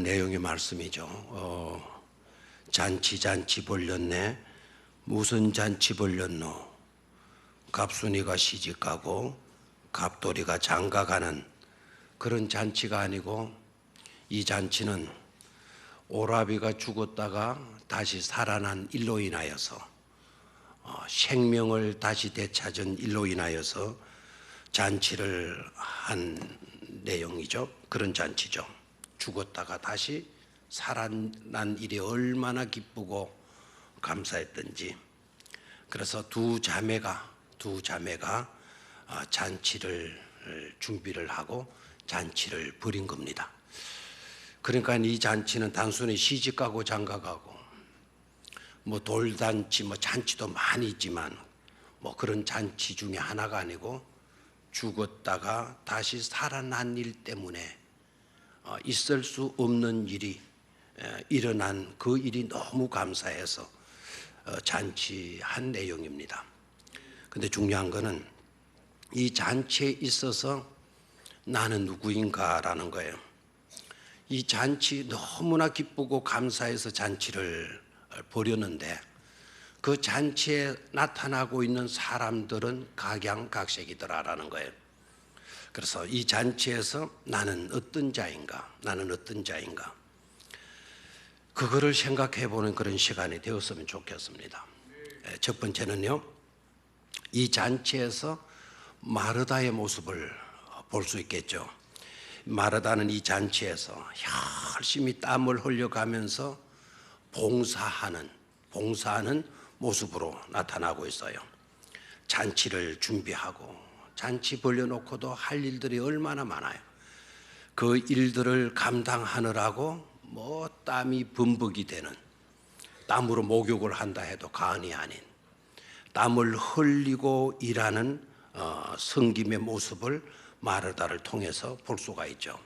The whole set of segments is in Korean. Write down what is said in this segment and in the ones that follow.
내용의 말씀이죠. 잔치 벌렸네. 무슨 잔치 벌렸노? 갑순이가 시집가고 갑돌이가 장가가는 그런 잔치가 아니고, 이 잔치는 오라비가 죽었다가 다시 살아난 일로 인하여서 생명을 다시 되찾은 일로 인하여서 잔치를 한 내용이죠. 그런 잔치죠. 죽었다가 다시 살아난 일이 얼마나 기쁘고 감사했던지. 그래서 두 자매가 잔치를 준비를 하고 잔치를 벌인 겁니다. 그러니까 이 잔치는 단순히 시집가고 장가가고 돌잔치 잔치도 많이 있지만 그런 잔치 중에 하나가 아니고, 죽었다가 다시 살아난 일 때문에 있을 수 없는 일이 일어난 그 일이 너무 감사해서 잔치한 내용입니다. 근데 중요한 거는 이 잔치에 있어서 나는 누구인가라는 거예요. 이 잔치 너무나 기쁘고 감사해서 잔치를 벌였는데, 그 잔치에 나타나고 있는 사람들은 각양각색이더라라는 거예요. 그래서 이 잔치에서 나는 어떤 자인가, 그거를 생각해 보는 그런 시간이 되었으면 좋겠습니다. 첫 번째는요, 이 잔치에서 마르다의 모습을 볼 수 있겠죠. 마르다는 이 잔치에서 열심히 땀을 흘려가면서 봉사하는 모습으로 나타나고 있어요. 잔치를 준비하고 잔치 벌려놓고도 할 일들이 얼마나 많아요. 그 일들을 감당하느라고 땀이 범벅이 되는, 땀으로 목욕을 한다 해도 과언이 아닌 땀을 흘리고 일하는 섬김의 모습을 마르다를 통해서 볼 수가 있죠.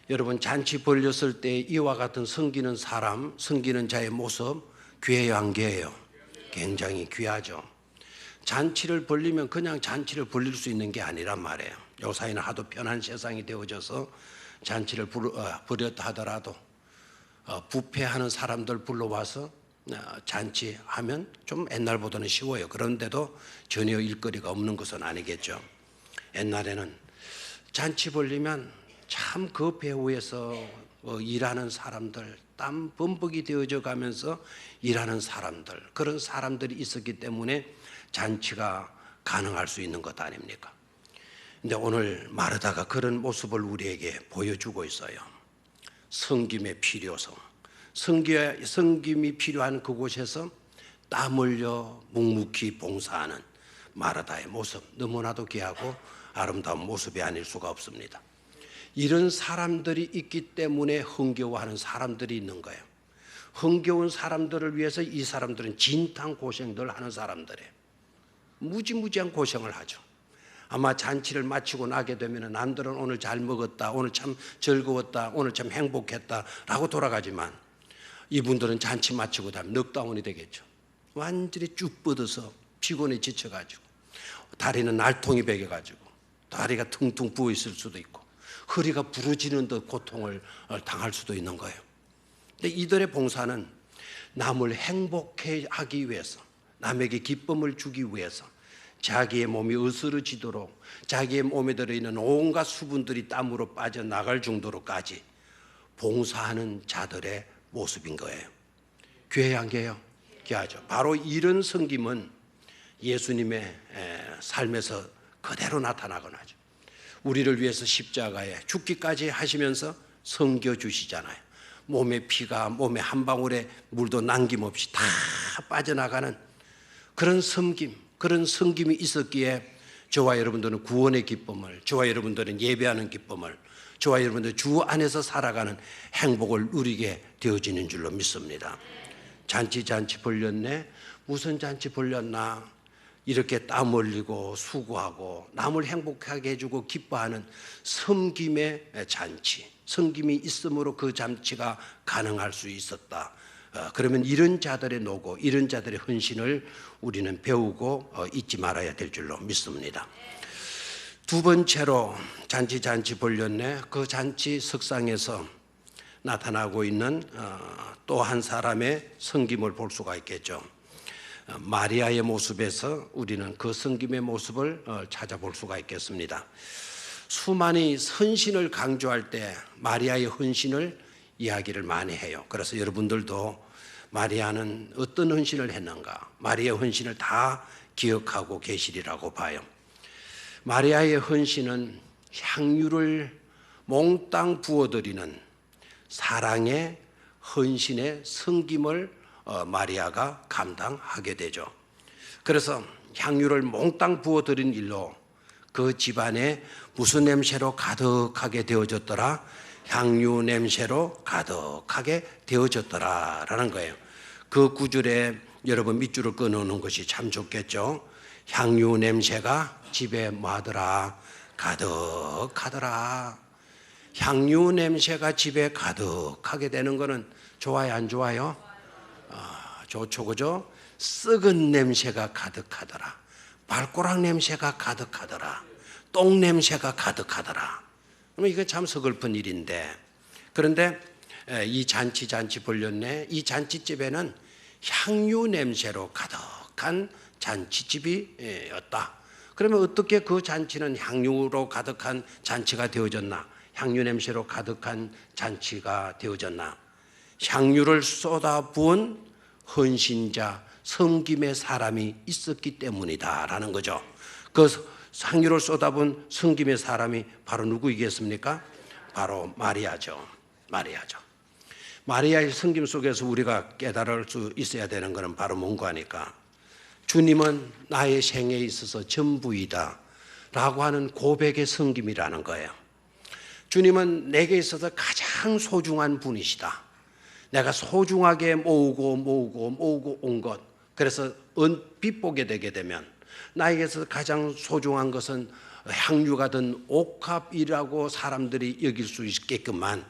여러분, 잔치 벌렸을 때 이와 같은 섬기는 사람, 섬기는 자의 모습 귀해요, 안 귀해요? 굉장히 귀하죠. 잔치를 벌리면 그냥 잔치를 벌릴 수 있는 게 아니란 말이에요. 요사이는 하도 편한 세상이 되어져서 잔치를 벌였다 하더라도 부패하는 사람들 불러와서 잔치하면 좀 옛날보다는 쉬워요. 그런데도 전혀 일거리가 없는 것은 아니겠죠. 옛날에는 잔치 벌리면 참 그 배후에서 일하는 사람들, 땀 범벅이 되어져 가면서 일하는 사람들, 그런 사람들이 있었기 때문에 잔치가 가능할 수 있는 것 아닙니까? 근데 오늘 마르다가 그런 모습을 우리에게 보여주고 있어요. 섬김의 필요성, 섬김이 필요한 그곳에서 땀 흘려 묵묵히 봉사하는 마르다의 모습, 너무나도 귀하고 아름다운 모습이 아닐 수가 없습니다. 이런 사람들이 있기 때문에 흥겨워하는 사람들이 있는 거예요. 흥겨운 사람들을 위해서 이 사람들은 진탕 고생들 하는 사람들이에요. 무지무지한 고생을 하죠. 아마 잔치를 마치고 나게 되면 남들은 오늘 잘 먹었다, 오늘 참 즐거웠다, 오늘 참 행복했다 라고 돌아가지만, 이분들은 잔치 마치고 다음에 넉다운이 되겠죠. 완전히 쭉 뻗어서 피곤해 지쳐가지고, 다리는 날통이 베겨가지고 다리가 퉁퉁 부어 있을 수도 있고 허리가 부러지는 듯 고통을 당할 수도 있는 거예요. 근데 이들의 봉사는 남을 행복해 하기 위해서, 남에게 기쁨을 주기 위해서 자기의 몸이 으스러지도록 자기의 몸에 들어있는 온갖 수분들이 땀으로 빠져나갈 정도로까지 봉사하는 자들의 모습인 거예요. 귀해요, 안 귀해요? 귀하죠. 바로 이런 섬김은 예수님의 삶에서 그대로 나타나곤 하죠. 우리를 위해서 십자가에 죽기까지 하시면서 섬겨주시잖아요. 몸의 피가 몸에 한 방울의 물도 남김없이 다 빠져나가는 그런 섬김, 그런 섬김이 있었기에 저와 여러분들은 구원의 기쁨을, 저와 여러분들은 예배하는 기쁨을, 저와 여러분들 주 안에서 살아가는 행복을 누리게 되어지는 줄로 믿습니다. 잔치 벌렸네. 무슨 잔치 벌렸나? 이렇게 땀 흘리고 수고하고 남을 행복하게 해주고 기뻐하는 섬김의 잔치, 섬김이 있으므로 그 잔치가 가능할 수 있었다. 그러면 이런 자들의 노고, 이런 자들의 헌신을 우리는 배우고 잊지 말아야 될 줄로 믿습니다. 두 번째로 잔치 벌렸네. 그 잔치 석상에서 나타나고 있는 또 한 사람의 섬김을 볼 수가 있겠죠. 마리아의 모습에서 우리는 그 섬김의 모습을 찾아볼 수가 있겠습니다. 수많이 헌신을 강조할 때 마리아의 헌신을 이야기를 많이 해요. 그래서 여러분들도 마리아는 어떤 헌신을 했는가, 마리아의 헌신을 다 기억하고 계시리라고 봐요. 마리아의 헌신은 향유를 몽땅 부어드리는 사랑의 헌신의 섬김을 마리아가 감당하게 되죠. 그래서 향유를 몽땅 부어드린 일로 그 집안에 무슨 냄새로 가득하게 되어졌더라? 향유 냄새로 가득하게 되어졌더라라는 거예요. 그 구절에 여러분 밑줄을 끊어놓는 것이 참 좋겠죠. 향유 냄새가 집에 뭐하더라? 가득하더라. 향유 냄새가 집에 가득하게 되는 것은 좋아요, 안 좋아요? 좋죠, 그죠? 썩은 냄새가 가득하더라. 발꼬락 냄새가 가득하더라. 똥 냄새가 가득하더라. 이거 참 서글픈 일인데, 그런데 이 잔치 벌렸네. 이 잔치집에는 향유 냄새로 가득한 잔치집이었다. 그러면 어떻게 그 잔치는 향유로 가득한 잔치가 되어졌나? 향유 냄새로 가득한 잔치가 되어졌나? 향유를 쏟아부은 헌신자, 섬김의 사람이 있었기 때문이다라는 거죠. 그 향유를 쏟아부은 섬김의 사람이 바로 누구이겠습니까? 바로 마리아죠. 마리아의 섬김 속에서 우리가 깨달을 수 있어야 되는 것은 바로 뭔가 하니까, 주님은 나의 생에 있어서 전부이다 라고 하는 고백의 섬김이라는 거예요. 주님은 내게 있어서 가장 소중한 분이시다. 내가 소중하게 모으고 온 것, 그래서 빛보게 되게 되면 나에게서 가장 소중한 것은 향유가든 옥합이라고 사람들이 여길 수 있겠구만.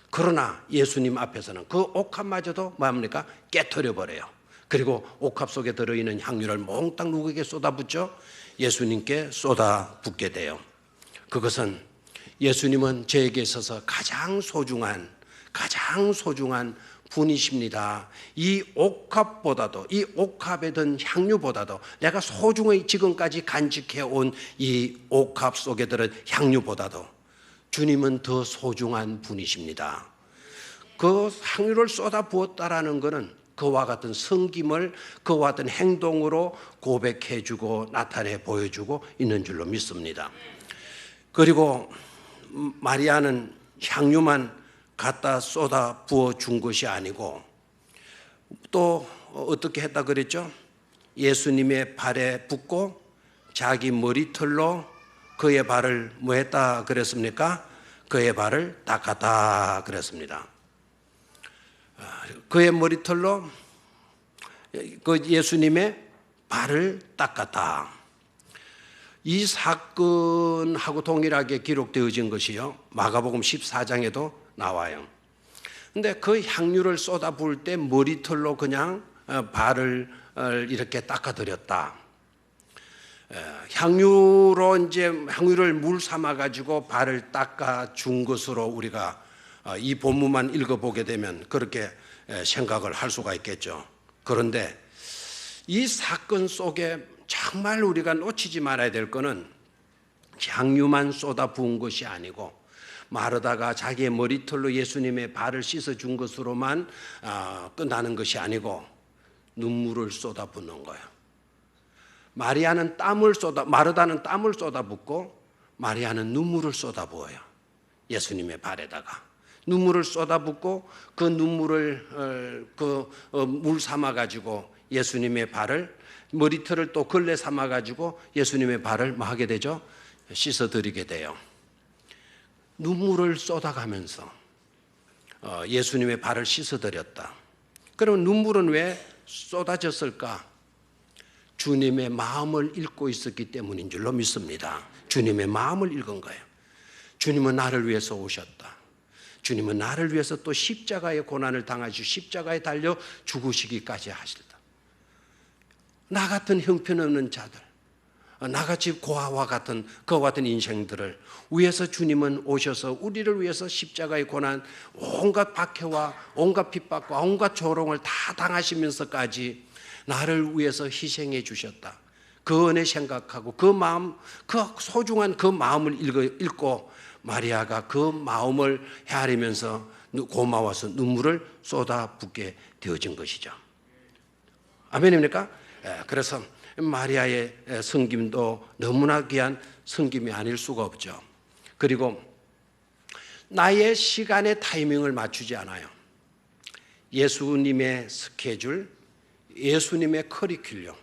그러나 예수님 앞에서는 그 옥합마저도 뭡니까? 깨트려 버려요. 그리고 옥합 속에 들어있는 향유를 몽땅 누구에게 쏟아붓죠? 예수님께 쏟아붓게 돼요. 그것은 예수님은 저에게 있어서 가장 소중한 분이십니다. 이 옥합보다도, 이 옥합에 든 향유보다도, 내가 소중히 지금까지 간직해온 이 옥합 속에 들은 향유보다도 주님은 더 소중한 분이십니다. 그 향유를 쏟아부었다라는 것은 그와 같은 섬김을 그와 같은 행동으로 고백해주고 나타내 보여주고 있는 줄로 믿습니다. 그리고 마리아는 향유만 갖다 쏟아 부어준 것이 아니고 또 어떻게 했다 그랬죠? 예수님의 발에 붓고 자기 머리털로 그의 발을 뭐 했다 그랬습니까? 그의 발을 닦았다 그랬습니다. 그의 머리털로 그 예수님의 발을 닦았다. 이 사건하고 동일하게 기록되어진 것이요, 마가복음 14장에도 나와요. 근데 그 향유를 쏟아부을 때 머리털로 그냥 발을 이렇게 닦아드렸다. 향유를 물 삼아 가지고 발을 닦아 준 것으로 우리가 이 본문만 읽어보게 되면 그렇게 생각을 할 수가 있겠죠. 그런데 이 사건 속에 정말 우리가 놓치지 말아야 될 것은 향유만 쏟아 부은 것이 아니고 마르다가 자기의 머리털로 예수님의 발을 씻어준 것으로만 끝나는 것이 아니고 눈물을 쏟아붓는 거예요. 마르다는 땀을 쏟아붓고 마리아는 눈물을 쏟아부어요. 예수님의 발에다가 눈물을 쏟아붓고 그 눈물을 물 삼아 가지고 예수님의 발을, 머리털을 또 걸레 삼아 가지고 예수님의 발을 뭐 하게 되죠? 씻어드리게 돼요. 눈물을 쏟아가면서 예수님의 발을 씻어드렸다. 그럼 눈물은 왜 쏟아졌을까? 주님의 마음을 읽고 있었기 때문인 줄로 믿습니다. 주님의 마음을 읽은 거예요. 주님은 나를 위해서 오셨다. 주님은 나를 위해서 또 십자가의 고난을 당하시고 십자가에 달려 죽으시기까지 하셨다. 나 같은 형편없는 자들, 나같이 고아와 같은 그와 같은 인생들을 위해서 주님은 오셔서 우리를 위해서 십자가의 고난, 온갖 박해와 온갖 핍박과 온갖 조롱을 다 당하시면서까지 나를 위해서 희생해 주셨다. 그 은혜 생각하고 그 마음, 그 소중한 그 마음을 읽고 마리아가 그 마음을 헤아리면서 고마워서 눈물을 쏟아붓게 되어진 것이죠. 아멘입니까? 그래서 마리아의 섬김도 너무나 귀한 섬김이 아닐 수가 없죠. 그리고 나의 시간의 타이밍을 맞추지 않아요. 예수님의 스케줄, 예수님의 커리큘럼,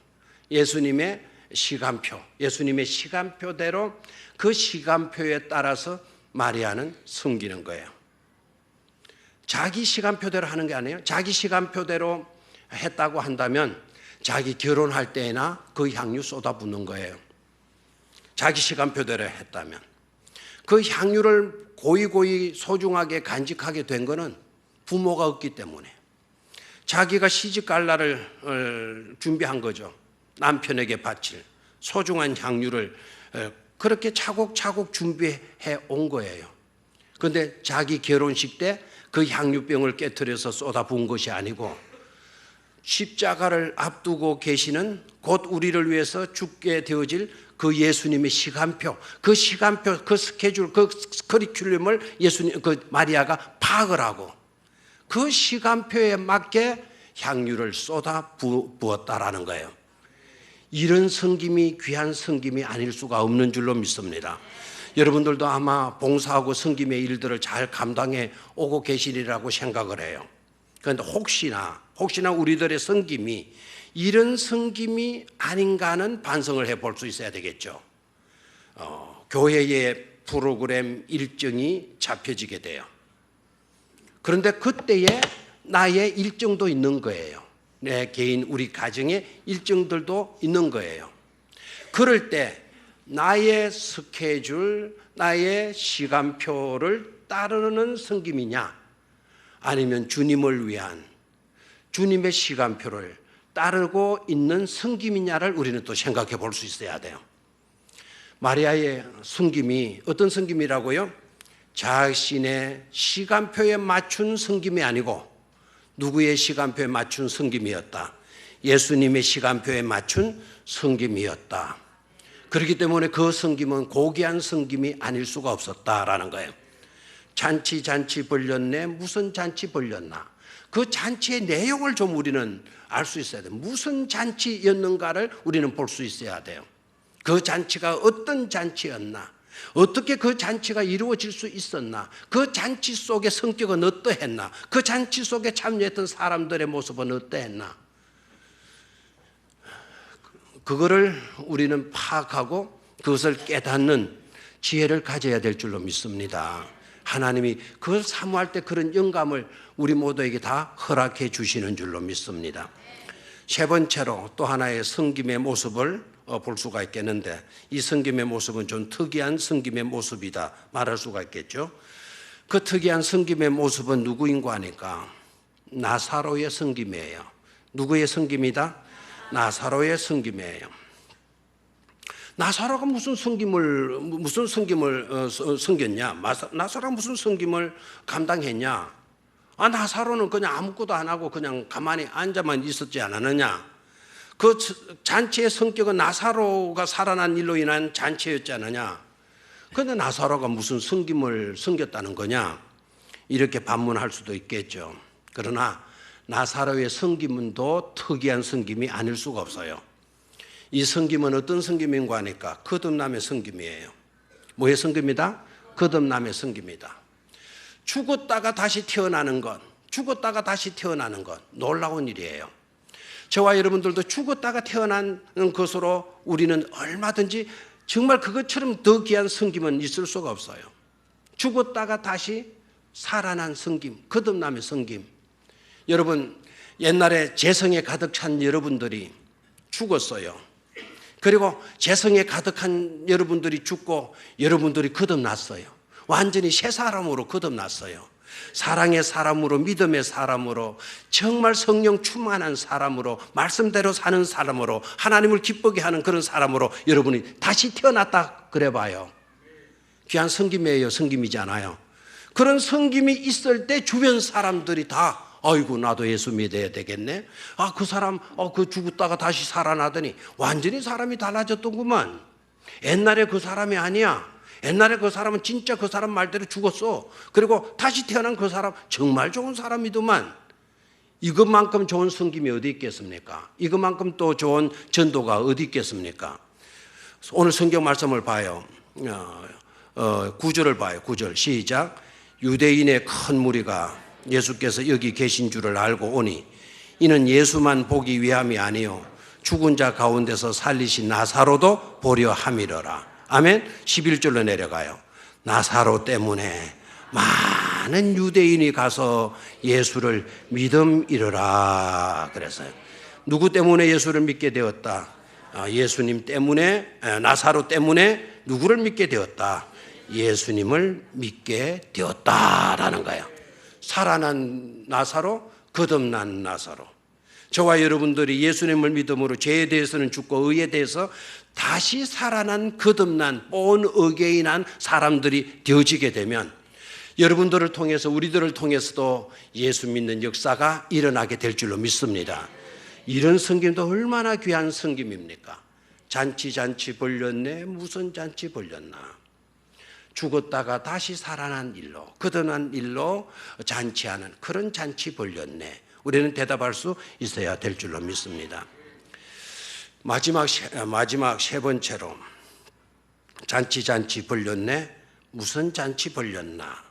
예수님의 시간표, 예수님의 시간표대로 그 시간표에 따라서 마리아는 섬기는 거예요. 자기 시간표대로 하는 게 아니에요. 자기 시간표대로 했다고 한다면 자기 결혼할 때나 그 향유 쏟아붓는 거예요. 자기 시간표대로 했다면. 그 향유를 고이고이 소중하게 간직하게 된 거는 부모가 없기 때문에 자기가 시집갈 날을 준비한 거죠. 남편에게 바칠 소중한 향유를 그렇게 차곡차곡 준비해 온 거예요. 그런데 자기 결혼식 때 그 향유병을 깨트려서 쏟아부은 것이 아니고 십자가를 앞두고 계시는 곧 우리를 위해서 죽게 되어질 그 예수님의 시간표, 그 시간표, 그 스케줄, 그 커리큘럼을 그 마리아가 파악을 하고 그 시간표에 맞게 향유를 쏟아 부었다라는 거예요. 이런 섬김이 귀한 섬김이 아닐 수가 없는 줄로 믿습니다. 여러분들도 아마 봉사하고 섬김의 일들을 잘 감당해 오고 계시리라고 생각을 해요. 그런데 혹시나 우리들의 섬김이 이런 섬김이 아닌가는 반성을 해볼 수 있어야 되겠죠. 교회의 프로그램 일정이 잡혀지게 돼요. 그런데 그때에 나의 일정도 있는 거예요. 내 개인 우리 가정의 일정들도 있는 거예요. 그럴 때 나의 스케줄, 나의 시간표를 따르는 섬김이냐 아니면 주님을 위한 주님의 시간표를 따르고 있는 섬김이냐를 우리는 또 생각해 볼 수 있어야 돼요. 마리아의 섬김이 어떤 섬김이라고요? 자신의 시간표에 맞춘 섬김이 아니고 누구의 시간표에 맞춘 섬김이었다. 예수님의 시간표에 맞춘 섬김이었다. 그렇기 때문에 그 섬김은 고귀한 섬김이 아닐 수가 없었다라는 거예요. 잔치 벌렸네. 무슨 잔치 벌렸나? 그 잔치의 내용을 좀 우리는 알 수 있어야 돼요. 무슨 잔치였는가를 우리는 볼 수 있어야 돼요. 그 잔치가 어떤 잔치였나? 어떻게 그 잔치가 이루어질 수 있었나? 그 잔치 속의 성격은 어떠했나? 그 잔치 속에 참여했던 사람들의 모습은 어떠했나? 그거를 우리는 파악하고 그것을 깨닫는 지혜를 가져야 될 줄로 믿습니다. 하나님이 그걸 사모할 때 그런 영감을 우리 모두에게 다 허락해 주시는 줄로 믿습니다. 세 번째로 또 하나의 섬김의 모습을 볼 수가 있겠는데 이 섬김의 모습은 좀 특이한 섬김의 모습이다 말할 수가 있겠죠. 그 특이한 섬김의 모습은 누구인가 하니까 나사로의 섬김이에요. 누구의 섬김이다? 나사로의 섬김이에요. 나사로가 무슨 섬김을 섬겼냐? 나사로가 무슨 섬김을 감당했냐? 나사로는 그냥 아무것도 안 하고 그냥 가만히 앉아만 있었지 않았느냐? 그 잔치의 성격은 나사로가 살아난 일로 인한 잔치였지 않느냐? 그런데 나사로가 무슨 섬김을 섬겼다는 거냐? 이렇게 반문할 수도 있겠죠. 그러나 나사로의 섬김은 또 특이한 섬김이 아닐 수가 없어요. 이 섬김은 어떤 섬김인가 하니까 거듭남의 섬김이에요. 뭐의 섬김이다? 거듭남의 섬김이다. 죽었다가 다시 태어나는 것, 놀라운 일이에요. 저와 여러분들도 죽었다가 태어난 것으로 우리는 얼마든지 정말 그것처럼 더 귀한 섬김은 있을 수가 없어요. 죽었다가 다시 살아난 섬김, 거듭남의 섬김. 여러분, 옛날에 재성에 가득 찬 여러분들이 죽었어요. 그리고 재성에 가득한 여러분들이 죽고 여러분들이 거듭났어요. 완전히 새 사람으로 거듭났어요. 사랑의 사람으로, 믿음의 사람으로, 정말 성령 충만한 사람으로, 말씀대로 사는 사람으로, 하나님을 기쁘게 하는 그런 사람으로 여러분이 다시 태어났다 그래봐요. 귀한 성김이에요, 성김이잖아요. 그런 성김이 있을 때 주변 사람들이 다 아이고 나도 예수 믿어야 되겠네. 그 사람 그 죽었다가 다시 살아나더니 완전히 사람이 달라졌더구만. 옛날에 그 사람이 아니야. 옛날에 그 사람은 진짜 그 사람 말대로 죽었어. 그리고 다시 태어난 그 사람 정말 좋은 사람이더만. 이것만큼 좋은 성김이 어디 있겠습니까? 이것만큼 또 좋은 전도가 어디 있겠습니까? 오늘 성경 말씀을 봐요. 9절을 봐요. 9절 시작. 유대인의 큰 무리가 예수께서 여기 계신 줄을 알고 오니 이는 예수만 보기 위함이 아니요 죽은 자 가운데서 살리신 나사로도 보려 함이러라. 아멘. 11절로 내려가요. 나사로 때문에 많은 유대인이 가서 예수를 믿음이러라 그랬어요. 누구 때문에 예수를 믿게 되었다? 예수님 때문에, 나사로 때문에 누구를 믿게 되었다? 예수님을 믿게 되었다라는 거예요. 살아난 나사로, 거듭난 나사로. 저와 여러분들이 예수님을 믿음으로 죄에 대해서는 죽고 의에 대해서 다시 살아난 거듭난 born again한 사람들이 되어지게 되면 여러분들을 통해서 우리들을 통해서도 예수 믿는 역사가 일어나게 될 줄로 믿습니다. 이런 성김도 얼마나 귀한 성김입니까? 잔치 벌렸네 무슨 잔치 벌렸나. 죽었다가 다시 살아난 일로 거듭난 일로 잔치하는 그런 잔치 벌렸네. 우리는 대답할 수 있어야 될 줄로 믿습니다. 마지막 세 번째로 잔치 벌렸네 무슨 잔치 벌렸나.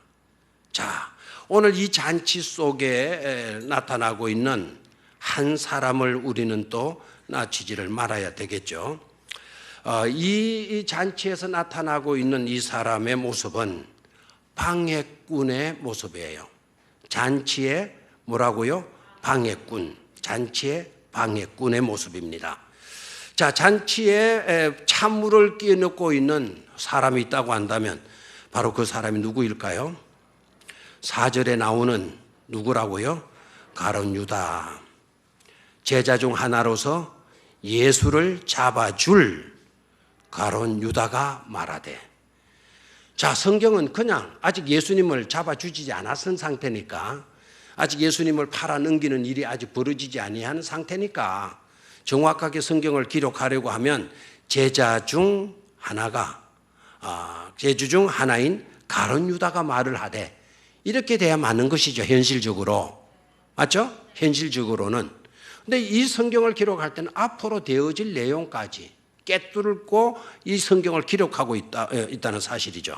자, 오늘 이 잔치 속에 나타나고 있는 한 사람을 우리는 또 놓치지를 말아야 되겠죠. 이 잔치에서 나타나고 있는 이 사람의 모습은 방해꾼의 모습이에요. 잔치의 뭐라고요? 방해꾼. 잔치의 방해꾼의 모습입니다. 자, 잔치에 찬물을 끼얹고 있는 사람이 있다고 한다면 바로 그 사람이 누구일까요? 4절에 나오는 누구라고요? 가룟 유다. 제자 중 하나로서 예수를 잡아줄 가룟 유다가 말하되. 자, 성경은 그냥 아직 예수님을 잡아주지 않았은 상태니까, 아직 예수님을 팔아 넘기는 일이 아직 벌어지지 아니하는 상태니까 정확하게 성경을 기록하려고 하면 제자 중 하나인 가룟 유다가 말을 하되, 이렇게 돼야 맞는 것이죠. 현실적으로. 맞죠? 현실적으로는. 근데 이 성경을 기록할 때는 앞으로 되어질 내용까지 깨뚫고 이 성경을 기록하고 있다는 사실이죠.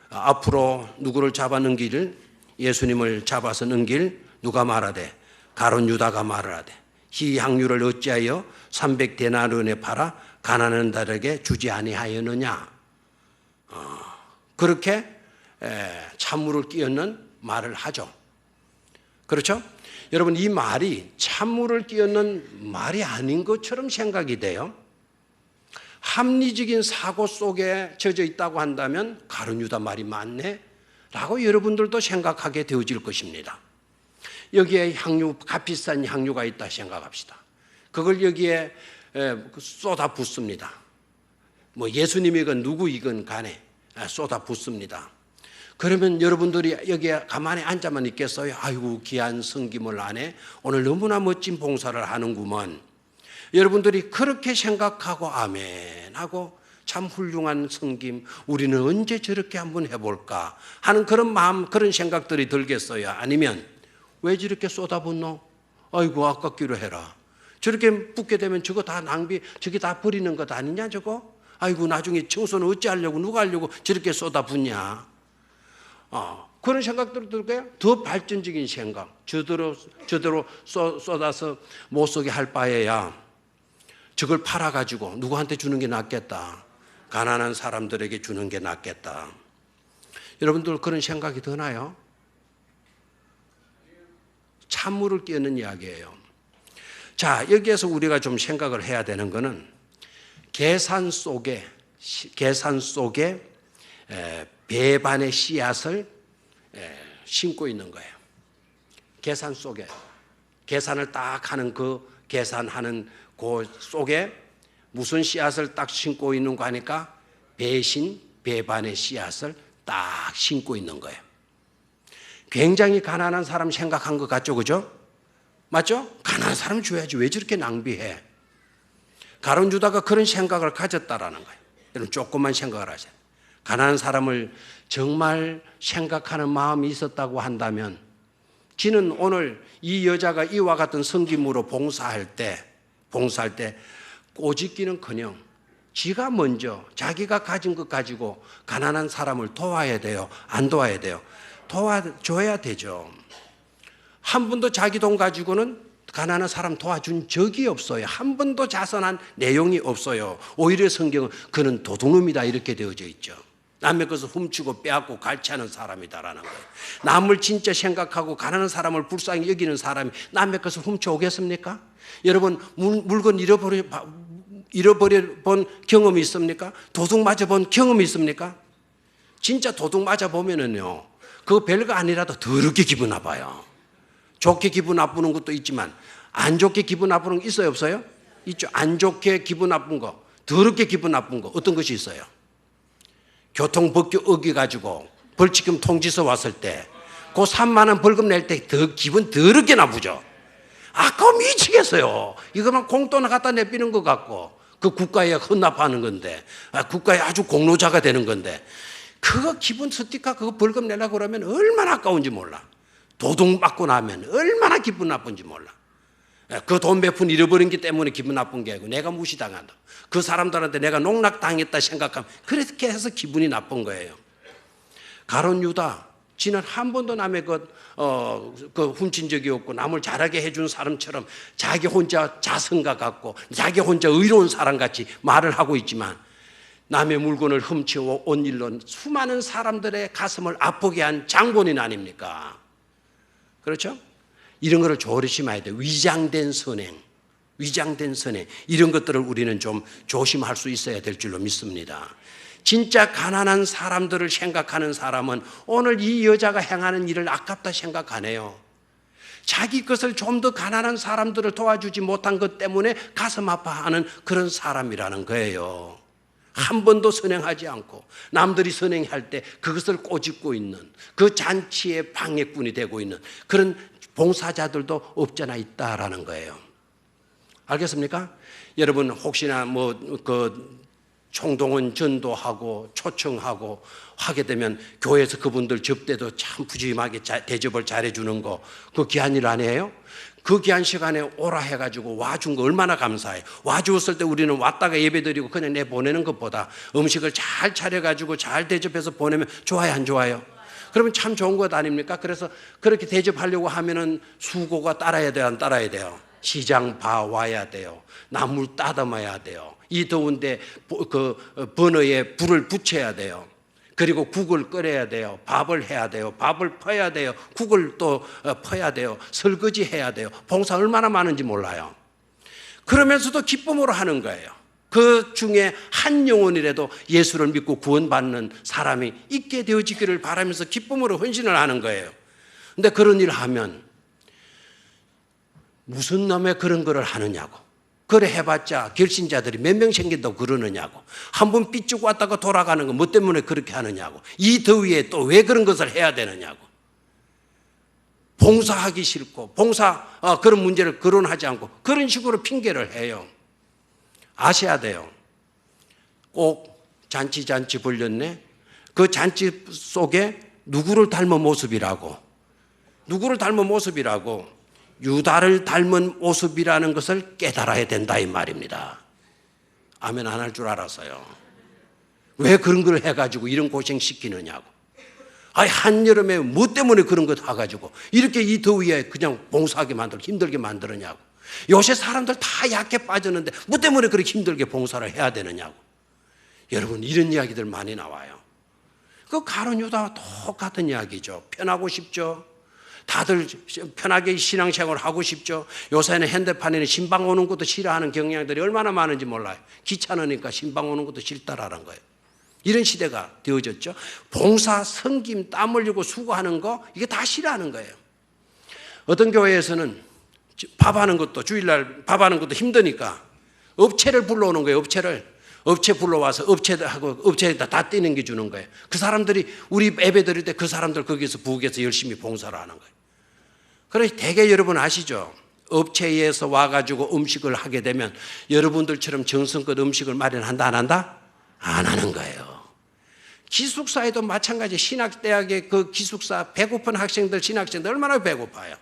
앞으로 누구를 잡아 넘길, 예수님을 잡아서 넘길 누가 말하되? 가룟 유다가 말을 하되, 이 향유를 어찌하여 300데나리온에 팔아 가난한 자들에게 주지 아니하였느냐. 그렇게 찬물을 끼얹는 말을 하죠. 그렇죠? 여러분, 이 말이 찬물을 끼얹는 말이 아닌 것처럼 생각이 돼요. 합리적인 사고 속에 젖어 있다고 한다면 가룟 유다 말이 맞네 라고 여러분들도 생각하게 되어질 것입니다. 여기에 값비싼 향유가 있다 생각합시다. 그걸 여기에 쏟아 붓습니다. 뭐 예수님이건 누구이건 간에 쏟아 붓습니다. 그러면 여러분들이 여기에 가만히 앉아만 있겠어요? 아이고, 귀한 성김을 안에 오늘 너무나 멋진 봉사를 하는구먼. 여러분들이 그렇게 생각하고 아멘 하고 참 훌륭한 성김, 우리는 언제 저렇게 한번 해볼까 하는 그런 마음, 그런 생각들이 들겠어요? 아니면 왜 저렇게 쏟아붓노? 아이고, 아깝기로 해라. 저렇게 붓게 되면 저거 다 낭비, 저게 다 버리는 것 아니냐 저거? 아이고, 나중에 청소는 어찌 하려고, 누가 하려고 저렇게 쏟아붓냐. 그런 생각들이 들고요. 더 발전적인 생각, 저대로 쏟아서 못 쓰게 할 바에야 저걸 팔아가지고 누구한테 주는 게 낫겠다. 가난한 사람들에게 주는 게 낫겠다. 여러분들 그런 생각이 드나요? 찬물을 끼얹는 이야기예요. 자, 여기에서 우리가 좀 생각을 해야 되는 것은 계산 속에 배반의 씨앗을 심고 있는 거예요. 계산 속에. 계산을 딱 하는 그 계산하는 그 속에 무슨 씨앗을 딱 심고 있는 거 하니까 배신, 배반의 씨앗을 딱 심고 있는 거예요. 굉장히 가난한 사람 생각한 것 같죠, 그죠? 맞죠? 가난한 사람 줘야지 왜 저렇게 낭비해? 가룟 유다가 그런 생각을 가졌다라는 거예요. 여러분 조금만 생각을 하세요. 가난한 사람을 정말 생각하는 마음이 있었다고 한다면 지는 오늘 이 여자가 이와 같은 섬김으로 봉사할 때 꼬집기는커녕 지가 먼저 자기가 가진 것 가지고 가난한 사람을 도와야 돼요? 안 도와야 돼요? 도와줘야 되죠. 한 번도 자기 돈 가지고는 가난한 사람 도와준 적이 없어요. 한 번도 자선한 내용이 없어요. 오히려 성경은 그는 도둑놈이다 이렇게 되어져 있죠. 남의 것을 훔치고 빼앗고 갈취하는 사람이다라는 거예요. 남을 진짜 생각하고 가난한 사람을 불쌍히 여기는 사람이 남의 것을 훔쳐오겠습니까? 여러분 물건 잃어버려 본 경험이 있습니까? 도둑 맞아본 경험이 있습니까? 진짜 도둑 맞아보면은요, 그거 별거 아니라도 더럽게 기분 나빠요. 좋게 기분 나쁘는 것도 있지만 안 좋게 기분 나쁘는 거 있어요, 없어요? 있죠. 안 좋게 기분 나쁜 거, 더럽게 기분 나쁜 거 어떤 것이 있어요? 교통법규 어겨가지고 벌칙금 통지서 왔을 때 그 3만 원 벌금 낼 때 더 기분 더럽게 나쁘죠. 아까워 미치겠어요. 이거만 공돈을 갖다 내비는 것 같고 그 국가에 헌납하는 건데, 국가에 아주 공로자가 되는 건데 그거 기분 스티커 그거 벌금 내려고 그러면 얼마나 아까운지 몰라. 도둑 맞고 나면 얼마나 기분 나쁜지 몰라. 그 돈 몇 푼 잃어버린 게 때문에 기분 나쁜 게 아니고 내가 무시당한다. 그 사람들한테 내가 농락당했다 생각하면 그렇게 해서 기분이 나쁜 거예요. 가룟 유다, 지는 한 번도 남의 그 훔친 적이 없고 남을 잘하게 해준 사람처럼 자기 혼자 자성가 같고 자기 혼자 의로운 사람같이 말을 하고 있지만 남의 물건을 훔치고 온 일로 수많은 사람들의 가슴을 아프게 한 장본인 아닙니까? 그렇죠? 이런 거를 조심해야 돼요. 위장된 선행. 이런 것들을 우리는 좀 조심할 수 있어야 될 줄로 믿습니다. 진짜 가난한 사람들을 생각하는 사람은 오늘 이 여자가 행하는 일을 아깝다 생각 안 해요. 자기 것을 좀 더 가난한 사람들을 도와주지 못한 것 때문에 가슴 아파하는 그런 사람이라는 거예요. 한 번도 선행하지 않고 남들이 선행할 때 그것을 꼬집고 있는 그 잔치의 방해꾼이 되고 있는 그런 봉사자들도 없잖아 있다라는 거예요. 알겠습니까? 여러분 혹시나 총동원 전도하고 초청하고 하게 되면 교회에서 그분들 접대도 참 푸짐하게 대접을 잘해주는 거 그거 귀한 일 아니에요? 그 귀한 시간에 오라 해가지고 와준 거 얼마나 감사해요. 와주었을 때 우리는 왔다가 예배드리고 그냥 내보내는 것보다 음식을 잘 차려가지고 잘 대접해서 보내면 좋아요, 안 좋아요? 그러면 참 좋은 것 아닙니까? 그래서 그렇게 대접하려고 하면은 수고가 따라야 돼요, 안 따라야 돼요? 시장 봐와야 돼요. 나물 따듬어야 돼요. 이 더운데 그 버너에 불을 붙여야 돼요. 그리고 국을 끓여야 돼요. 밥을 해야 돼요. 밥을 퍼야 돼요. 국을 또 퍼야 돼요. 설거지 해야 돼요. 봉사 얼마나 많은지 몰라요. 그러면서도 기쁨으로 하는 거예요. 그 중에 한 영혼이라도 예수를 믿고 구원받는 사람이 있게 되어지기를 바라면서 기쁨으로 헌신을 하는 거예요. 근데 그런 일을 하면 무슨 놈의 그런 거를 하느냐고. 그래 해봤자 결신자들이 몇 명 생긴다고 그러느냐고. 한 번 삐쭉 왔다가 돌아가는 거 뭐 때문에 그렇게 하느냐고. 이 더위에 또 왜 그런 것을 해야 되느냐고. 봉사하기 싫고 그런 문제를 거론하지 않고 그런 식으로 핑계를 해요. 아셔야 돼요. 꼭 잔치 벌렸네. 그 잔치 속에 누구를 닮은 모습이라고 유다를 닮은 모습이라는 것을 깨달아야 된다 이 말입니다. 아멘 안 할 줄 알았어요. 왜 그런 걸 해가지고 이런 고생 시키느냐고. 한여름에 뭐 때문에 그런 거 해가지고 이렇게 이 더위에 그냥 봉사하게 만들고 힘들게 만들었냐고. 요새 사람들 다 약해 빠졌는데 뭐 때문에 그렇게 힘들게 봉사를 해야 되느냐고. 여러분 이런 이야기들 많이 나와요. 그 가룟 유다와 똑같은 이야기죠. 편하고 싶죠. 다들 편하게 신앙생활을 하고 싶죠. 요새는 핸드폰에는 신방 오는 것도 싫어하는 경향들이 얼마나 많은지 몰라요. 귀찮으니까 신방 오는 것도 싫다라는 거예요. 이런 시대가 되어졌죠. 봉사, 섬김, 땀 흘리고 수고하는 거 이게 다 싫어하는 거예요. 어떤 교회에서는 밥하는 것도 주일날 밥하는 것도 힘드니까 업체를 불러오는 거예요. 업체 불러와서 업체에다 다 떼는 주는 거예요. 그 사람들이 우리 예배 드릴 때 그 사람들 거기서 부엌에서 열심히 봉사를 하는 거예요. 그래서 대개 여러분 아시죠? 업체에서 와가지고 음식을 하게 되면 여러분들처럼 정성껏 음식을 마련한다 안 한다? 안 하는 거예요. 기숙사에도 마찬가지. 신학대학의 그 기숙사 배고픈 학생들, 신학생들 얼마나 배고파요.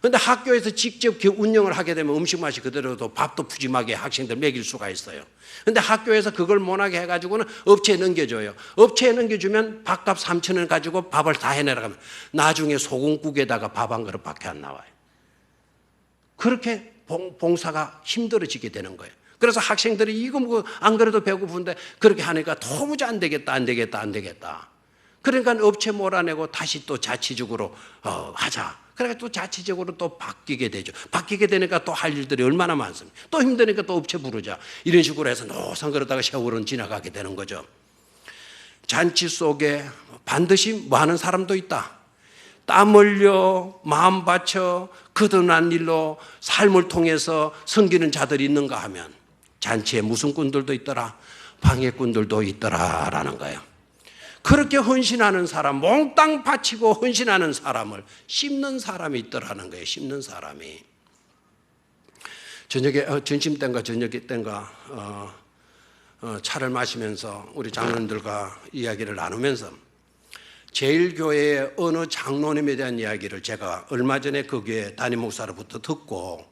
그런데 학교에서 직접 운영을 하게 되면 음식 맛이 그대로도 밥도 푸짐하게 학생들 먹일 수가 있어요. 그런데 학교에서 그걸 못하게 해가지고는 업체에 넘겨줘요. 업체에 넘겨주면 밥값 3,000원 가지고 밥을 다 해내라 하면 나중에 소금국에다가 밥 한 그릇밖에 안 나와요. 그렇게 봉사가 힘들어지게 되는 거예요. 그래서 학생들이 이거 뭐 안 그래도 배고픈데 그렇게 하니까 도무지 안 되겠다. 그러니까 업체 몰아내고 다시 또 자치적으로 하자. 그러니까 또 자치적으로 또 바뀌게 되죠. 바뀌게 되니까 또 할 일들이 얼마나 많습니다. 또 힘드니까 또 업체 부르자. 이런 식으로 해서 노상 그러다가 세월은 지나가게 되는 거죠. 잔치 속에 반드시 뭐 하는 사람도 있다. 땀 흘려 마음 바쳐 거듭난 일로 삶을 통해서 섬기는 자들이 있는가 하면 잔치에 무슨 꾼들도 있더라. 방해꾼들도 있더라라는 거예요. 그렇게 헌신하는 사람, 몽땅 바치고 헌신하는 사람을 씹는 사람이 있더라는 거예요. 씹는 사람이. 저녁에 점심 때인가 저녁 때인가 차를 마시면서 우리 장로님들과 이야기를 나누면서 제일교회의 어느 장로님에 대한 이야기를 제가 얼마 전에 그 교회 담임 목사로부터 듣고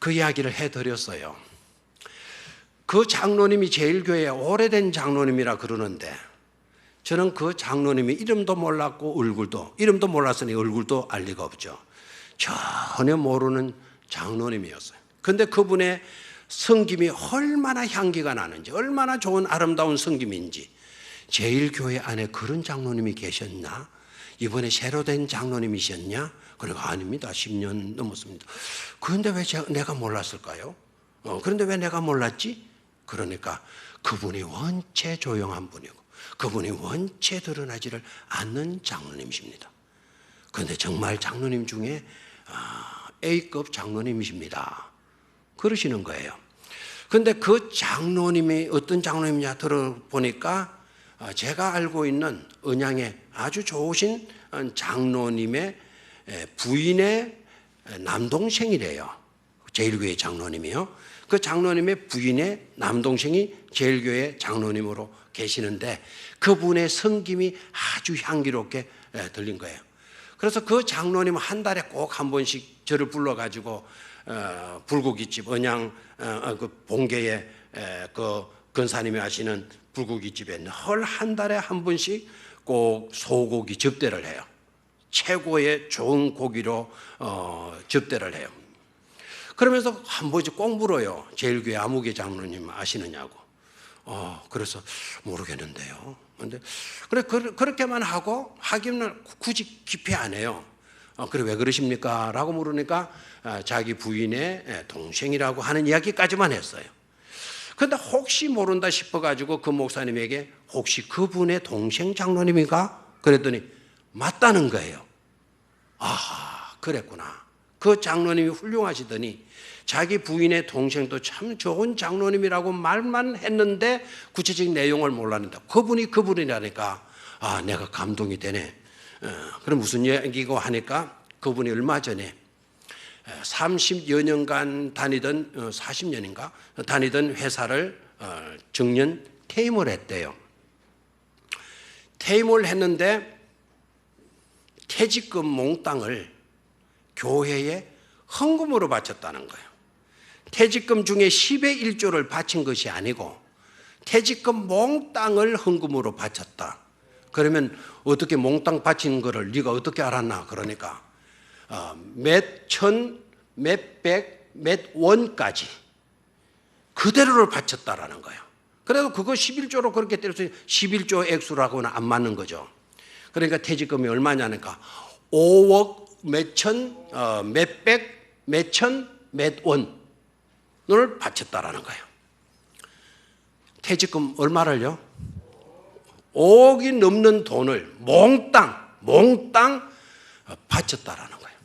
그 이야기를 해드렸어요. 그 장로님이 제일교회의 오래된 장로님이라 그러는데 저는 그 장로님이 이름도 몰랐고 이름도 몰랐으니 얼굴도 알 리가 없죠. 전혀 모르는 장로님이었어요. 그런데 그분의 성김이 얼마나 향기가 나는지, 얼마나 좋은 아름다운 성김인지, 제일교회 안에 그런 장로님이 계셨나? 이번에 새로 된 장로님이셨냐? 그러니까 아닙니다. 10년 넘었습니다. 그런데 왜 내가 몰랐을까요? 그런데 왜 내가 몰랐지? 그러니까 그분이 원체 조용한 분이고 그분이 원체 드러나지를 않는 장로님이십니다. 그런데 정말 장로님 중에 A급 장로님이십니다. 그러시는 거예요. 그런데 그 장로님이 어떤 장로님이냐 들어보니까 제가 알고 있는 언양의 아주 좋으신 장로님의 부인의 남동생이래요. 제일교회 장로님이요. 그 장로님의 부인의 남동생이 제일교회 장로님으로 계시는데 그분의 성김이 아주 향기롭게 들린 거예요. 그래서 그 장로님은 한 달에 꼭 한 번씩 저를 불러가지고 불고기집 언양 그 본계에 그 근사님이 하시는 불고기집에 늘 한 달에 한 번씩 꼭 소고기 접대를 해요. 최고의 좋은 고기로 접대를 해요. 그러면서 한 번씩 꼭 물어요. 제일교회 아무개 장로님 아시느냐고. 그래서 모르겠는데요. 근데 그렇게만 하고 하기는 굳이 깊이 안 해요. 그래 왜 그러십니까? 라고 물으니까 자기 부인의 동생이라고 하는 이야기까지만 했어요. 그런데 혹시 모른다 싶어가지고 그 목사님에게 혹시 그분의 동생 장로님인가? 그랬더니 맞다는 거예요. 그랬구나. 그 장로님이 훌륭하시더니 자기 부인의 동생도 참 좋은 장로님이라고 말만 했는데 구체적인 내용을 몰랐는데 그분이라니까 내가 감동이 되네. 그럼 무슨 얘기고 하니까 그분이 얼마 전에 30여 년간 다니던 40년인가 다니던 회사를 정년 퇴임을 했대요. 퇴임을 했는데 퇴직금 몽땅을 교회에 헌금으로 바쳤다는 거예요. 퇴직금 중에 10의 1조를 바친 것이 아니고 퇴직금 몽땅을 헌금으로 바쳤다. 그러면 어떻게 몽땅 바친 거를 네가 어떻게 알았나? 그러니까 몇 천, 몇 백, 몇 원까지 그대로를 바쳤다라는 거예요. 그래도 그거 11조로 그렇게 때려서 11조 액수라고는 안 맞는 거죠. 그러니까 퇴직금이 얼마냐니까 5억 몇천, 몇백, 몇천, 몇 원을 바쳤다라는 거예요. 퇴직금 얼마를요? 억이 넘는 돈을 몽땅 바쳤다라는 거예요.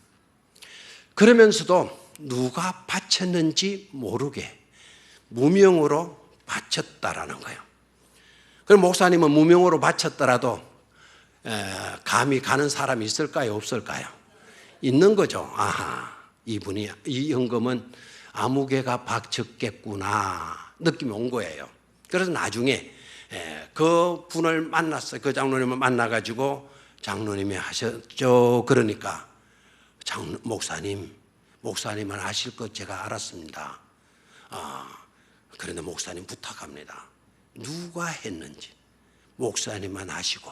그러면서도 누가 바쳤는지 모르게 무명으로 바쳤다라는 거예요. 그럼 목사님은 무명으로 바쳤더라도 감히 가는 사람이 있을까요? 없을까요? 있는 거죠. 아하, 이분이 이 현금은 아무개가 바쳤겠구나 느낌이 온 거예요. 그래서 나중에 그 분을 만났어요. 그 장로님을 만나가지고 장로님이 하셨죠. 그러니까 목사님은 하실 것 제가 알았습니다. 그런데 목사님 부탁합니다. 누가 했는지 목사님만 하시고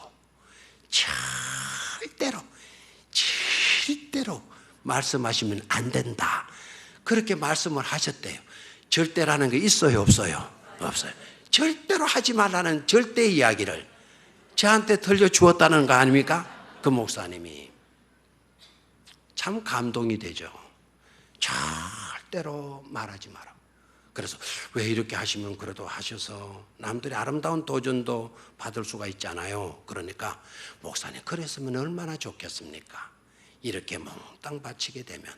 절대로 말씀하시면 안 된다. 그렇게 말씀을 하셨대요. 절대라는 게 있어요, 없어요? 없어요. 절대로 하지 말라는 절대 이야기를 저한테 들려주었다는 거 아닙니까? 그 목사님이. 참 감동이 되죠. 절대로 말하지 마라. 그래서 왜 이렇게 하시면 그래도 하셔서 남들이 아름다운 도전도 받을 수가 있잖아요. 그러니까 목사님 그랬으면 얼마나 좋겠습니까? 이렇게 몽땅 바치게 되면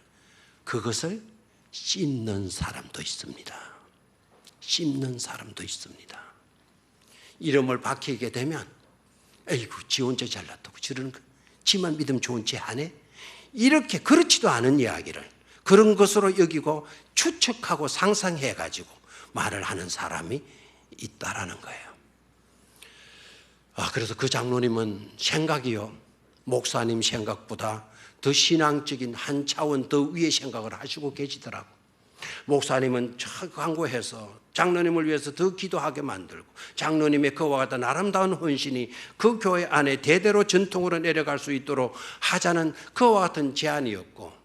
그것을 씹는 사람도 있습니다. 씹는 사람도 있습니다. 이름을 박히게 되면 에이구 지 혼자 잘났다고 저러는 거 지만 믿으면 좋은 지 안 해? 이렇게 그렇지도 않은 이야기를 그런 것으로 여기고 추측하고 상상해가지고 말을 하는 사람이 있다라는 거예요. 그래서 그 장로님은 생각이요, 목사님 생각보다 더 신앙적인 한 차원 더 위의 생각을 하시고 계시더라고. 목사님은 광고해서 장로님을 위해서 더 기도하게 만들고 장로님의 그와 같은 아름다운 헌신이 그 교회 안에 대대로 전통으로 내려갈 수 있도록 하자는 그와 같은 제안이었고,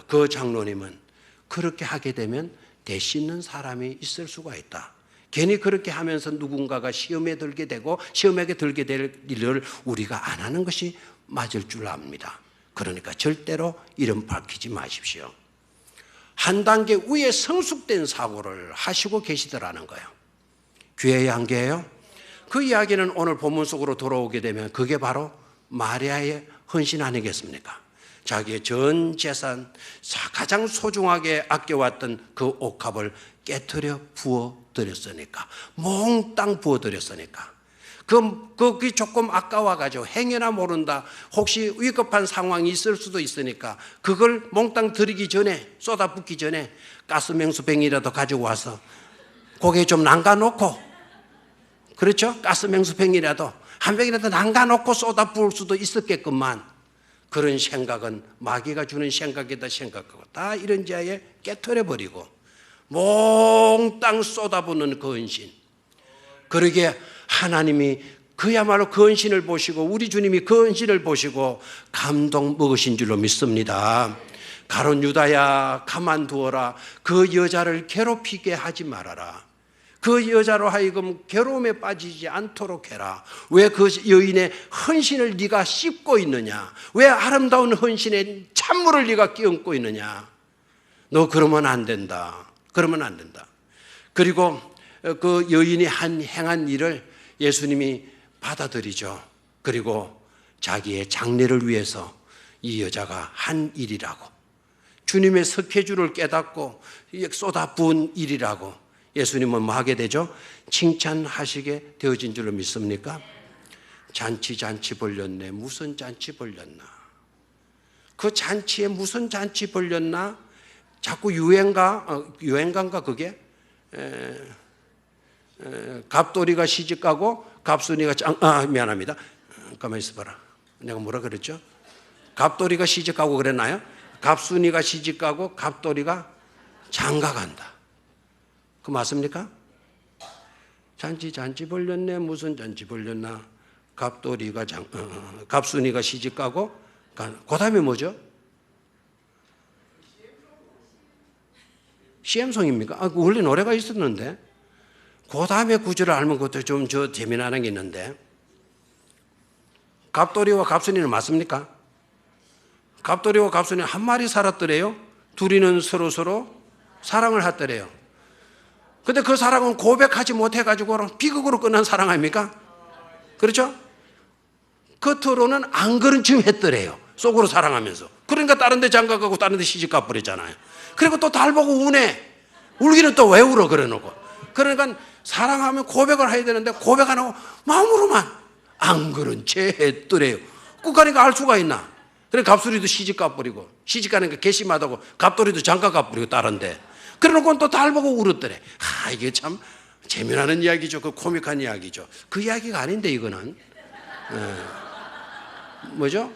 그 장로님은 그렇게 하게 되면 대신는 사람이 있을 수가 있다. 괜히 그렇게 하면서 누군가가 시험에 들게 되고 시험에게 들게 될 일을 우리가 안 하는 것이 맞을 줄 압니다. 그러니까 절대로 이름 밝히지 마십시오. 한 단계 위에 성숙된 사고를 하시고 계시더라는 거예요. 귀해의 한계예요. 그 이야기는 오늘 본문 속으로 돌아오게 되면 그게 바로 마리아의 헌신 아니겠습니까? 자기의 전 재산, 가장 소중하게 아껴왔던 그 옥합을 깨트려 부어드렸으니까, 몽땅 부어드렸으니까. 그게 조금 아까워가지고 행여나 모른다, 혹시 위급한 상황이 있을 수도 있으니까 그걸 몽땅 드리기 전에, 쏟아붓기 전에 가스맹수병이라도 가지고 와서 고개 좀 남가놓고, 그렇죠? 가스맹수병이라도 한 병이라도 남가놓고 쏟아부을 수도 있었겠구만. 그런 생각은 마귀가 주는 생각이다 생각하고 다 이런 자에 깨트려버리고 몽땅 쏟아붓는 그 헌신. 그러기에 하나님이 그야말로 그 헌신을 보시고 우리 주님이 그 헌신을 보시고 감동 먹으신 줄로 믿습니다. 가룟 유다야 가만두어라. 그 여자를 괴롭히게 하지 말아라. 그 여자로 하여금 괴로움에 빠지지 않도록 해라. 왜 그 여인의 헌신을 네가 씹고 있느냐? 왜 아름다운 헌신의 찬물을 네가 끼얹고 있느냐? 너 그러면 안 된다. 그러면 안 된다. 그리고 그 여인이 행한 일을 예수님이 받아들이죠. 그리고 자기의 장래를 위해서 이 여자가 한 일이라고, 주님의 스케줄을 깨닫고 쏟아부은 일이라고 예수님은 뭐 하게 되죠? 칭찬하시게 되어진 줄로 믿습니까? 잔치 벌렸네. 무슨 잔치 벌렸나? 그 잔치에 무슨 잔치 벌렸나? 자꾸 유행가인가 그게? 갑돌이가 시집가고 갑순이가 미안합니다. 가만히 있어봐라. 내가 뭐라 그랬죠? 갑돌이가 시집가고 그랬나요? 갑순이가 시집가고 갑돌이가 장가간다. 그 맞습니까? 잔치 벌렸네. 무슨 잔치 벌렸나? 갑돌이가 갑순이가 시집가고 그 다음에 뭐죠? CM송입니까? 원래 노래가 있었는데 그 다음에 구절을 알면 그것도 좀 재미나는 게 있는데, 갑돌이와 갑순이는 맞습니까? 갑돌이와 갑순이 한 마리 살았더래요. 둘이는 서로 사랑을 하더래요. 근데 그 사랑은 고백하지 못해가지고 비극으로 끝난 사랑 아닙니까? 그렇죠? 겉으로는 안 그런 척 했더래요. 속으로 사랑하면서. 그러니까 다른 데 장가가고 다른 데 시집 가버리잖아요. 그리고 또 달 보고 우네. 울기는 또 왜 울어 그래 놓고. 그러니까 사랑하면 고백을 해야 되는데 고백 안 하고 마음으로만 안 그런 척 했더래요. 꼭 가니까 알 수가 있나. 그래 갑수리도 시집 가버리고 시집 가니까 괘씸하다고 갑돌이도 장가 가버리고 다른데. 그래 놓고 또 달 보고 울었더래. 이게 참 재미나는 이야기죠. 그 코믹한 이야기죠. 그 이야기가 아닌데 이거는. 뭐죠?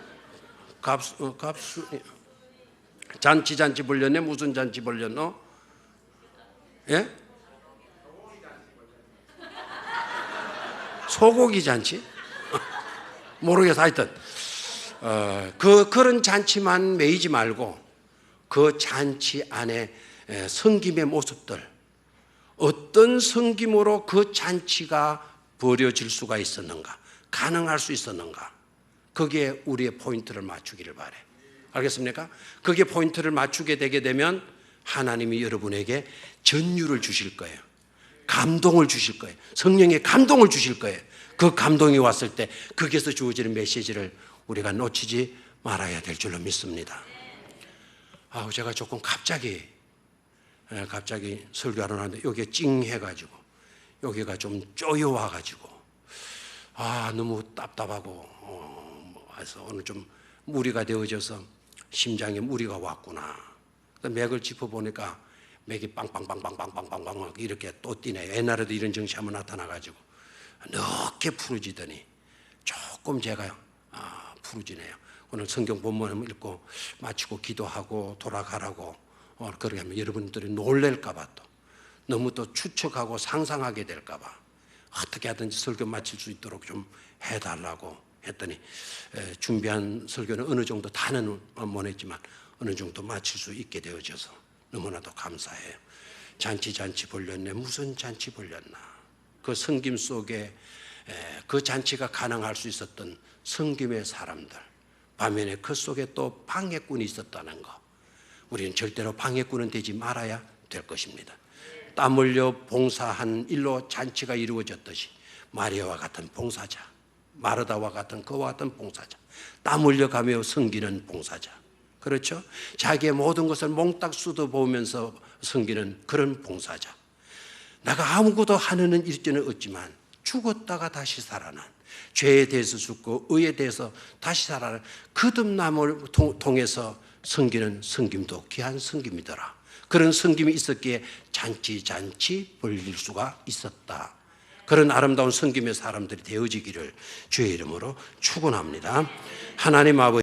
잔치 벌렸네. 무슨 잔치 벌렸노? 예? 소고기 잔치? 모르겠어. 하여튼 그런 잔치만 매이지 말고 그 잔치 안에 섬김의 모습들, 어떤 섬김으로 그 잔치가 벌어질 수가 있었는가, 가능할 수 있었는가, 거기에 우리의 포인트를 맞추기를 바래. 알겠습니까? 거기에 포인트를 맞추게 되게 되면 하나님이 여러분에게 전율을 주실 거예요. 감동을 주실 거예요. 성령의 감동을 주실 거예요. 그 감동이 왔을 때 거기에서 주어지는 메시지를 우리가 놓치지 말아야 될 줄로 믿습니다. 제가 조금 갑자기 설교하러 나왔는데 여기에 찡해가지고 여기가 좀 쪼여와가지고 너무 답답하고 해서 오늘 좀 무리가 되어져서 심장에 무리가 왔구나. 맥을 짚어보니까 맥이 빵빵빵빵빵빵빵빵 이렇게 또 뛰네요. 옛날에도 이런 증시 한번 나타나가지고 늦게 풀어지더니 조금 제가 풀어지네요. 오늘 성경 본문 읽고 마치고 기도하고 돌아가라고 그렇게 하면 여러분들이 놀랄까봐 또 너무 또 추측하고 상상하게 될까봐 어떻게 하든지 설교 마칠 수 있도록 좀 해달라고 했더니 준비한 설교는 어느 정도 다는 못 했지만 어느 정도 마칠 수 있게 되어져서 너무나도 감사해요. 잔치 벌렸네. 무슨 잔치 벌렸나. 그 성김 속에 그 잔치가 가능할 수 있었던 성김의 사람들, 반면에 그 속에 또 방해꾼이 있었다는 거, 우리는 절대로 방해꾼은 되지 말아야 될 것입니다. 땀 흘려 봉사한 일로 잔치가 이루어졌듯이 마리아와 같은 봉사자, 마르다와 같은 그와 같은 봉사자, 땀 흘려가며 섬기는 봉사자, 그렇죠? 자기의 모든 것을 몽땅 쏟아부으면서 섬기는 그런 봉사자. 내가 아무것도 하는 일지는 없지만 죽었다가 다시 살아난, 죄에 대해서 죽고 의에 대해서 다시 살아난 거듭남을 통해서 섬기는 섬김도 귀한 섬김이더라. 그런 섬김이 있었기에 잔치 벌릴 수가 있었다. 그런 아름다운 섬김의 사람들이 되어지기를 주의 이름으로 축원합니다. 하나님 아버지,